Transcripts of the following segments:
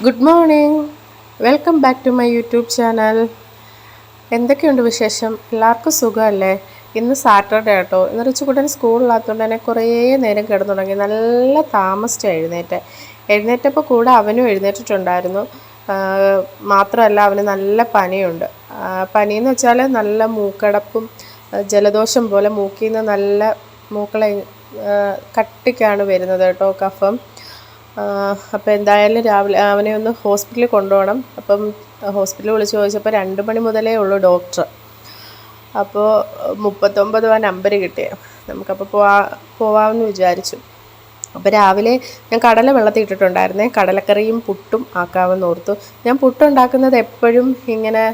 Good morning. Welcome back to my YouTube channel. എന്തൊക്കെയുണ്ട് വിശേഷം? എല്ലാവർക്കും സുഖമല്ലേ? ഇന്ന് സാറ്റർഡേ കേട്ടോ. ഇന്ന് റിച്ചുകുട്ടൻ സ്കൂളിലാത്തതുകൊണ്ട് തന്നെ കുറേ നേരം കിടന്നു തുടങ്ങി. നല്ല താമസിച്ചാണ് എഴുന്നേറ്റപ്പോൾ കൂടെ അവനും എഴുന്നേറ്റിട്ടുണ്ടായിരുന്നു. മാത്രമല്ല അവന് നല്ല പനിയുണ്ട്. പനിയെന്ന് വെച്ചാൽ നല്ല മൂക്കടപ്പും ജലദോഷം പോലെ മൂക്കിൽ നിന്ന് നല്ല മൂക്കളെ കട്ടിക്കാണ് വരുന്നത് കേട്ടോ, കഫം. അപ്പോൾ എന്തായാലും രാവിലെ അവനെ ഒന്ന് ഹോസ്പിറ്റലിൽ കൊണ്ടുപോകണം. അപ്പം ഹോസ്പിറ്റലിൽ വിളിച്ച് ചോദിച്ചപ്പോൾ 2 മണി മുതലേ ഉള്ളൂ ഡോക്ടർ. അപ്പോൾ 39 നമ്പർ കിട്ടിയ നമുക്കപ്പോൾ പോവാമെന്ന് വിചാരിച്ചു. അപ്പോൾ രാവിലെ ഞാൻ കടല വെള്ളത്തിൽ ഇട്ടിട്ടുണ്ടായിരുന്നേ. കടലക്കറിയും പുട്ടും ആക്കാമെന്ന് ഓർത്തു. ഞാൻ പുട്ടുണ്ടാക്കുന്നത് എപ്പോഴും ഇങ്ങനെ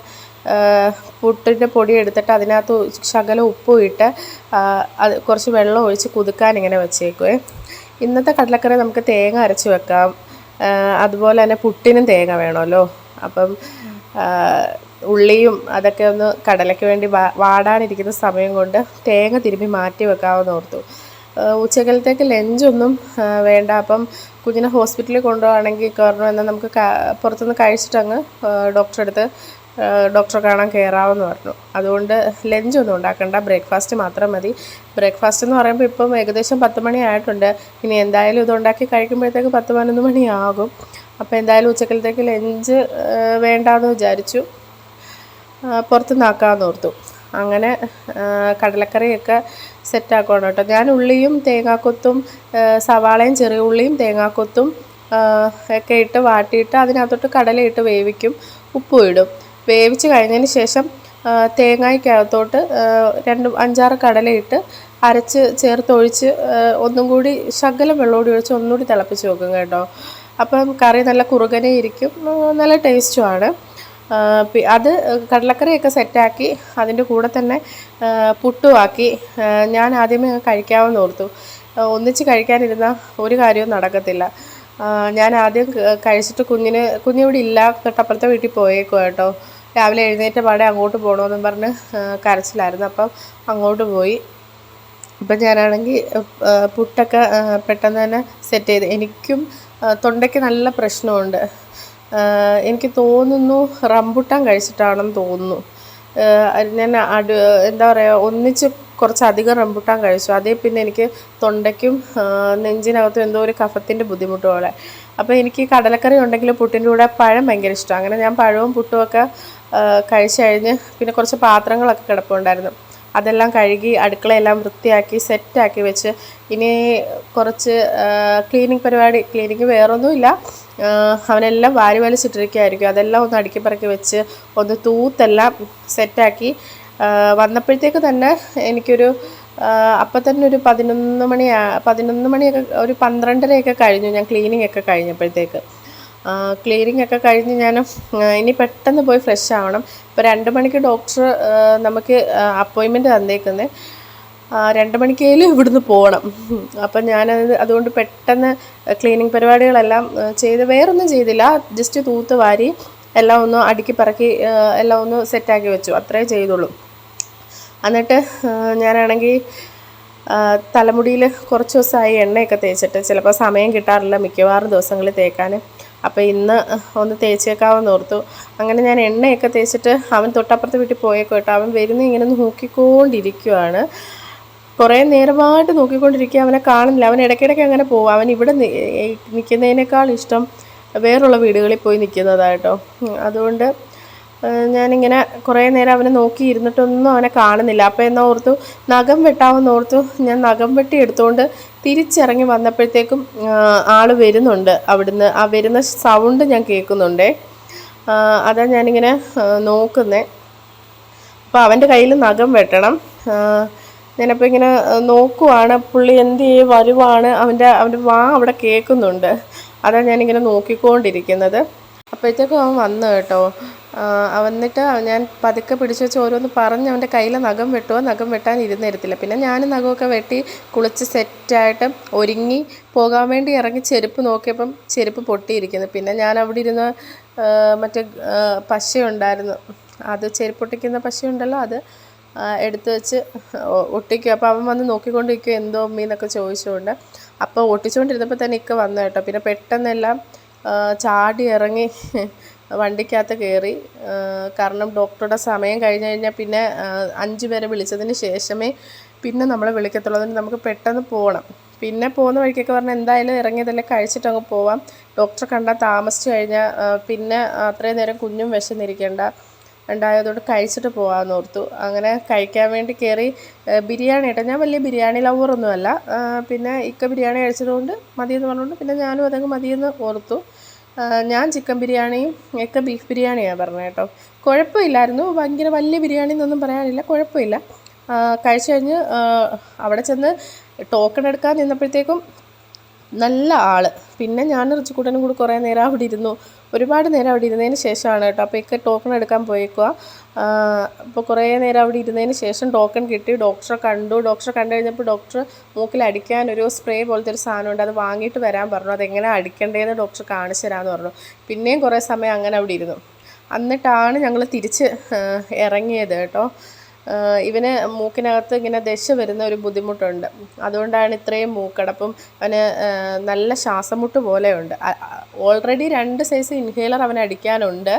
പുട്ടിൻ്റെ പൊടി എടുത്തിട്ട് അതിനകത്ത് ശകലം ഉപ്പും ഇട്ട് അത് കുറച്ച് വെള്ളം ഒഴിച്ച് കുതുക്കാൻ ഇങ്ങനെ വെച്ചേക്കുവേ. ഇന്നത്തെ കടലക്കറി നമുക്ക് തേങ്ങ അരച്ച് വെക്കാം. അതുപോലെ തന്നെ പുട്ടിനും തേങ്ങ വേണമല്ലോ. അപ്പം ഉള്ളിയും അതൊക്കെ ഒന്ന് കടലയ്ക്ക് വേണ്ടി വാടാനിരിക്കുന്ന സമയം കൊണ്ട് തേങ്ങ തിരുമ്മി മാറ്റി വെക്കാമെന്ന് ഓർത്തു. ഉച്ചക്കലത്തേക്ക് ലഞ്ചൊന്നും വേണ്ട. അപ്പം കുഞ്ഞിനെ ഹോസ്പിറ്റലിൽ കൊണ്ടുപോവുകയാണെങ്കിൽ കയറണം എന്നാൽ നമുക്ക് പുറത്തുനിന്ന് കഴിച്ചിട്ടങ്ങ് ഡോക്ടറെ കാണാൻ കയറാമെന്ന് പറഞ്ഞു. അതുകൊണ്ട് ലഞ്ചൊന്നും ഉണ്ടാക്കണ്ട, ബ്രേക്ക്ഫാസ്റ്റ് മാത്രം മതി. ബ്രേക്ക്ഫാസ്റ്റ് എന്ന് പറയുമ്പോൾ ഇപ്പം ഏകദേശം 10 മണി ആയിട്ടുണ്ട്. ഇനി എന്തായാലും ഇതുണ്ടാക്കി കഴിക്കുമ്പോഴത്തേക്ക് 10-11 മണിയാകും. അപ്പോൾ എന്തായാലും ഉച്ചക്കലത്തേക്ക് ലഞ്ച് വേണ്ടാന്ന് വിചാരിച്ചു, പുറത്തുനിന്നാക്കാമെന്ന് ഓർത്തു. അങ്ങനെ കടലക്കറിയൊക്കെ സെറ്റാക്കണം കേട്ടോ. ഞാൻ ഉള്ളിയും തേങ്ങാക്കൊത്തും സവാളയും ചെറിയ ഉള്ളിയും തേങ്ങാക്കൊത്തും ഒക്കെ ഇട്ട് വാട്ടിയിട്ട് അതിനകത്തോട്ട് കടലയിട്ട് വേവിക്കും, ഉപ്പും ഇടും. വേവിച്ച് കഴിഞ്ഞതിന് ശേഷം തേങ്ങയ്ക്കകത്തോട്ട് 5-6 കടലയിട്ട് അരച്ച് ചേർത്തൊഴിച്ച് ഒന്നും കൂടി ശകലം വെള്ളമൂടി ഒഴിച്ച് ഒന്നുകൂടി തിളപ്പിച്ച് വെക്കും കേട്ടോ. അപ്പം കറി നല്ല കുറുകനെ ഇരിക്കും, നല്ല ടേസ്റ്റുമാണ്. അത് കടലക്കറിയൊക്കെ സെറ്റാക്കി അതിൻ്റെ കൂടെ തന്നെ പുട്ടുമാക്കി ഞാൻ ആദ്യമേ കഴിക്കാമെന്ന് ഓർത്തു. ഒന്നിച്ച് കഴിക്കാനിരുന്നാൽ ഒരു കാര്യവും നടക്കത്തില്ല. ഞാൻ ആദ്യം കഴിച്ചിട്ട് കുഞ്ഞിവിടെ ഇല്ല, തൊട്ടപ്പുറത്തെ വീട്ടിൽ പോയേക്കും കേട്ടോ. രാവിലെ എഴുന്നേറ്റ പാടെ അങ്ങോട്ട് പോകണമെന്നും പറഞ്ഞ് കരച്ചിലായിരുന്നു. അപ്പം അങ്ങോട്ട് പോയി. ഇപ്പം ഞാനാണെങ്കിൽ പുട്ടൊക്കെ പെട്ടെന്ന് തന്നെ സെറ്റ് ചെയ്ത്. എനിക്കും തൊണ്ടയ്ക്ക് നല്ല പ്രശ്നമുണ്ട്. എനിക്ക് തോന്നുന്നു റംബുട്ടാൻ കഴിച്ചിട്ടാണെന്ന് തോന്നുന്നു. ഞാൻ എന്താ പറയുക, ഒന്നിച്ച് കുറച്ചധികം റംബുട്ടാൻ കഴിച്ചു. അതേ പിന്നെ എനിക്ക് തൊണ്ടയ്ക്കും നെഞ്ചിനകത്തും എന്തോ ഒരു കഫത്തിൻ്റെ ബുദ്ധിമുട്ട് പോലെ. അപ്പോൾ എനിക്ക് കടലക്കറി ഉണ്ടെങ്കിൽ പുട്ടിൻ്റെ കൂടെ പഴം ഭയങ്കര ഇഷ്ടമാണ്. അങ്ങനെ ഞാൻ പഴവും പുട്ടുമൊക്കെ കഴിച്ച് കഴിഞ്ഞ് പിന്നെ കുറച്ച് പാത്രങ്ങളൊക്കെ കിടപ്പുണ്ടായിരുന്നു. അതെല്ലാം കഴുകി അടുക്കളയെല്ലാം വൃത്തിയാക്കി സെറ്റാക്കി വെച്ച് ഇനി കുറച്ച് ക്ലീനിങ് വേറൊന്നുമില്ല. അവനെല്ലാം വാരി വലിച്ചിട്ടിരിക്കുകയായിരിക്കും. അതെല്ലാം ഒന്ന് അടുക്കിപ്പറക്കി വെച്ച് ഒന്ന് തൂത്തെല്ലാം സെറ്റാക്കി വന്നപ്പോഴത്തേക്ക് തന്നെ എനിക്കൊരു അപ്പം തന്നെ ഒരു 11 മണിയൊക്കെ, ഒരു 12:30 കഴിഞ്ഞു ഞാൻ ക്ലീനിങ് ഒക്കെ കഴിഞ്ഞപ്പോഴത്തേക്ക്. ക്ലീനിങ് ഒക്കെ കഴിഞ്ഞ് ഞാൻ ഇനി പെട്ടെന്ന് പോയി ഫ്രഷ് ആവണം. ഇപ്പോൾ 2 മണിക്ക് ഡോക്ടർ നമുക്ക് അപ്പോയിൻമെൻറ്റ് തന്നേക്കുന്നത്. 2 മണിക്കേലും ഇവിടുന്ന് പോകണം. അപ്പം അതുകൊണ്ട് പെട്ടെന്ന് ക്ലീനിങ് പരിപാടികളെല്ലാം ചെയ്ത് വേറൊന്നും ചെയ്തില്ല. ജസ്റ്റ് തൂത്ത് വാരി എല്ലാം ഒന്ന് അടുക്കി പറക്കി എല്ലാം ഒന്ന് സെറ്റാക്കി വെച്ചു, അത്രേ ചെയ്തുള്ളൂ. എന്നിട്ട് ഞാനാണെങ്കിൽ തലമുടിയിൽ കുറച്ച് ദിവസമായി എണ്ണയൊക്കെ തേച്ചിട്ട്, ചിലപ്പോൾ സമയം കിട്ടാറില്ല മിക്കവാറും ദിവസങ്ങളിൽ തേക്കാൻ. അപ്പോൾ ഇന്ന് ഒന്ന് തേച്ചേക്കാമെന്ന് ഓർത്തു. അങ്ങനെ ഞാൻ എണ്ണയൊക്കെ തേച്ചിട്ട് അവൻ തൊട്ടപ്പുറത്ത് വീട്ടിൽ പോയേക്കോ കേട്ടോ. അവൻ വരുന്ന ഇങ്ങനെ നോക്കിക്കൊണ്ടിരിക്കുവാണ്. കുറേ നേരമായിട്ട് നോക്കിക്കൊണ്ടിരിക്കുക, അവനെ കാണുന്നില്ല. അവൻ ഇടയ്ക്കിടയ്ക്ക് അങ്ങനെ പോകും. അവൻ ഇവിടെ നിൽക്കുന്നതിനേക്കാൾ ഇഷ്ടം വേറുള്ള വീടുകളിൽ പോയി നിൽക്കുന്നതായിട്ടോ. അതുകൊണ്ട് ഞാനിങ്ങനെ കുറേ നേരം അവനെ നോക്കിയിരുന്നിട്ടൊന്നും അവനെ കാണുന്നില്ല. അപ്പോൾ എന്നാ ഓർത്തു നഖം വെട്ടാമെന്ന് ഓർത്തു. ഞാൻ നഖം വെട്ടി എടുത്തുകൊണ്ട് തിരിച്ചിറങ്ങി വന്നപ്പോഴത്തേക്കും ആൾ വരുന്നുണ്ട് അവിടുന്ന്. ആ വരുന്ന സൗണ്ട് ഞാൻ കേൾക്കുന്നുണ്ടേ. അതാ ഞാനിങ്ങനെ നോക്കുന്നേ. അപ്പോൾ അവൻ്റെ കയ്യിൽ നഖം വെട്ടണം. ഞാനപ്പോൾ ഇങ്ങനെ നോക്കുവാണ്, പുള്ളി എന്ത് വരുവാണ്. അവൻ്റെ വാ അവിടെ കേൾക്കുന്നുണ്ട്. അതാണ് ഞാനിങ്ങനെ നോക്കിക്കൊണ്ടിരിക്കുന്നത്. അപ്പോഴത്തേക്കും അവൻ വന്നു കേട്ടോ. വന്നിട്ട് ഞാൻ പതുക്കെ പിടിച്ച് വെച്ച് ഓരോന്ന് പറഞ്ഞ് അവൻ്റെ കയ്യിൽ നഖം വെട്ടുമോ, നഖം വെട്ടാൻ ഇരുന്നിരത്തില്ല. പിന്നെ ഞാൻ നഖമൊക്കെ വെട്ടി കുളിച്ച് സെറ്റായിട്ട് ഒരുങ്ങി പോകാൻ വേണ്ടി ഇറങ്ങി ചെരുപ്പ് നോക്കിയപ്പം ചെരുപ്പ് പൊട്ടിയിരിക്കുന്നു. പിന്നെ ഞാൻ അവിടെ ഇരുന്ന് മറ്റേ പശയുണ്ടായിരുന്നു, അത് ചെരുപ്പൊട്ടിക്കുന്ന പശയുണ്ടല്ലോ, അത് എടുത്ത് വെച്ച് ഒട്ടിക്കുക. അപ്പോൾ അവൻ വന്ന് നോക്കിക്കൊണ്ടിരിക്കുക, എന്തോ അമ്മീന്നൊക്കെ ചോദിച്ചുകൊണ്ട്. അപ്പോൾ ഒട്ടിച്ചുകൊണ്ടിരുന്നപ്പോൾ തന്നെ ഇക്ക വന്നു കേട്ടോ. പിന്നെ പെട്ടെന്നെല്ലാം ചാടി ഇറങ്ങി വണ്ടിക്കകത്ത് കയറി. കാരണം ഡോക്ടറുടെ സമയം കഴിഞ്ഞ് കഴിഞ്ഞാൽ പിന്നെ 5 പേരെ വിളിച്ചതിന് ശേഷമേ പിന്നെ നമ്മളെ വിളിക്കത്തുള്ളൂ. അതുകൊണ്ട് നമുക്ക് പെട്ടെന്ന് പോകണം. പിന്നെ പോകുന്ന വഴിക്കൊക്കെ പറഞ്ഞാൽ എന്തായാലും ഇറങ്ങിയതല്ലേ, കഴിച്ചിട്ട് അങ്ങ് പോവാം. ഡോക്ടറെ കണ്ടാൽ താമസിച്ച് കഴിഞ്ഞാൽ പിന്നെ അത്രയും നേരം കുഞ്ഞും വിശന്നിരിക്കേണ്ട ഉണ്ടായതുകൊണ്ട് കഴിച്ചിട്ട് പോകാമെന്ന് ഓർത്തു. അങ്ങനെ കഴിക്കാൻ വേണ്ടി കയറി. ബിരിയാണി കേട്ടോ, ഞാൻ വലിയ ബിരിയാണി ലവറൊന്നുമല്ല. പിന്നെ ഇക്ക ബിരിയാണി കഴിച്ചതുകൊണ്ട് മതിയെന്ന് പറഞ്ഞുകൊണ്ട് പിന്നെ ഞാനും അതങ്ങ് മതിയെന്ന് ഓർത്തു. ഞാൻ ചിക്കൻ ബിരിയാണിയും ഒക്കെ ബീഫ് ബിരിയാണിയാണ് പറഞ്ഞത് കേട്ടോ. കുഴപ്പമില്ലായിരുന്നു, ഭയങ്കര വലിയ ബിരിയാണി എന്നൊന്നും പറയാനില്ല, കുഴപ്പമില്ല. കഴിച്ച് കഴിഞ്ഞ് അവിടെ ചെന്ന് ടോക്കൺ എടുക്കാൻ നിന്നപ്പോഴത്തേക്കും നല്ല ആൾ. പിന്നെ ഞാൻ റിച്ചുകൂട്ടനും കൂടി കുറേ നേരം അവിടെ ഇരുന്നു. ഒരുപാട് നേരം അവിടെ ഇരുന്നതിന് ശേഷമാണ് കേട്ടോ. അപ്പോൾ ഇക്ക ടോക്കൺ എടുക്കാൻ പോയേക്കുക. അപ്പോൾ കുറേ നേരം അവിടെ ഇരുന്നതിന് ശേഷം ടോക്കൺ കിട്ടി. ഡോക്ടറെ കണ്ടു കഴിഞ്ഞപ്പോൾ ഡോക്ടർ മൂക്കിൽ അടിക്കാനൊരു സ്പ്രേ പോലത്തെ ഒരു സാധനമുണ്ട്, അത് വാങ്ങിയിട്ട് വരാൻ പറഞ്ഞു. അതെങ്ങനെ അടിക്കേണ്ടതെന്ന് ഡോക്ടർ കാണിച്ചു തരാമെന്ന് പറഞ്ഞു. പിന്നെയും കുറേ സമയം അങ്ങനെ അവിടെ ഇരുന്നു. എന്നിട്ടാണ് ഞങ്ങൾ തിരിച്ച് ഇറങ്ങിയത് കേട്ടോ. ഇവന് മൂക്കിനകത്ത് ഇങ്ങനെ ദശ വരുന്ന ഒരു ബുദ്ധിമുട്ടുണ്ട്. അതുകൊണ്ടാണ് ഇത്രയും മൂക്കടപ്പും. അവന് നല്ല ശ്വാസമുട്ട് പോലെയുണ്ട്. ഓൾറെഡി 2 സൈസ് ഇൻഹേലർ അവന് അടിക്കാനുണ്ട്.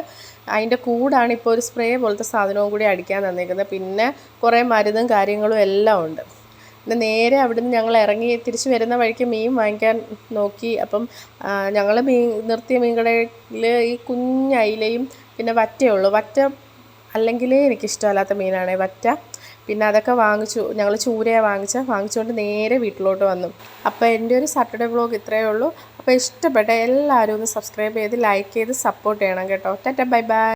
അതിൻ്റെ കൂടാണ് ഇപ്പോൾ ഒരു സ്പ്രേ പോലത്തെ സാധനവും കൂടി അടിക്കാൻ തന്നേക്കുന്നത്. പിന്നെ കുറേ മരുന്നും കാര്യങ്ങളും എല്ലാം ഉണ്ട്. പിന്നെ നേരെ അവിടുന്ന് ഞങ്ങൾ ഇറങ്ങി തിരിച്ച് വരുന്ന വഴിക്ക് മീൻ വാങ്ങിക്കാൻ നോക്കി. അപ്പം ഞങ്ങൾ നിർത്തിയ മീൻകടയിൽ ഈ കുഞ്ഞയിലയും പിന്നെ വറ്റയുള്ളൂ. വറ്റ അല്ലെങ്കിലേ എനിക്കിഷ്ടമല്ലാത്ത മീനാണ് വറ്റ. പിന്നെ അതൊക്കെ വാങ്ങിച്ചു. ഞങ്ങൾ ചൂരയാണ് വാങ്ങിച്ചുകൊണ്ട് നേരെ വീട്ടിലോട്ട് വന്നു. അപ്പോൾ എൻ്റെ ഒരു സാറ്റർഡേ വ്ളോഗ് ഇത്രയേ ഉള്ളൂ. അപ്പോൾ ഇഷ്ടപ്പെട്ട എല്ലാവരും ഒന്ന് സബ്സ്ക്രൈബ് ചെയ്ത് ലൈക്ക് ചെയ്ത് സപ്പോർട്ട് ചെയ്യണം കേട്ടോ. Tata bye bye.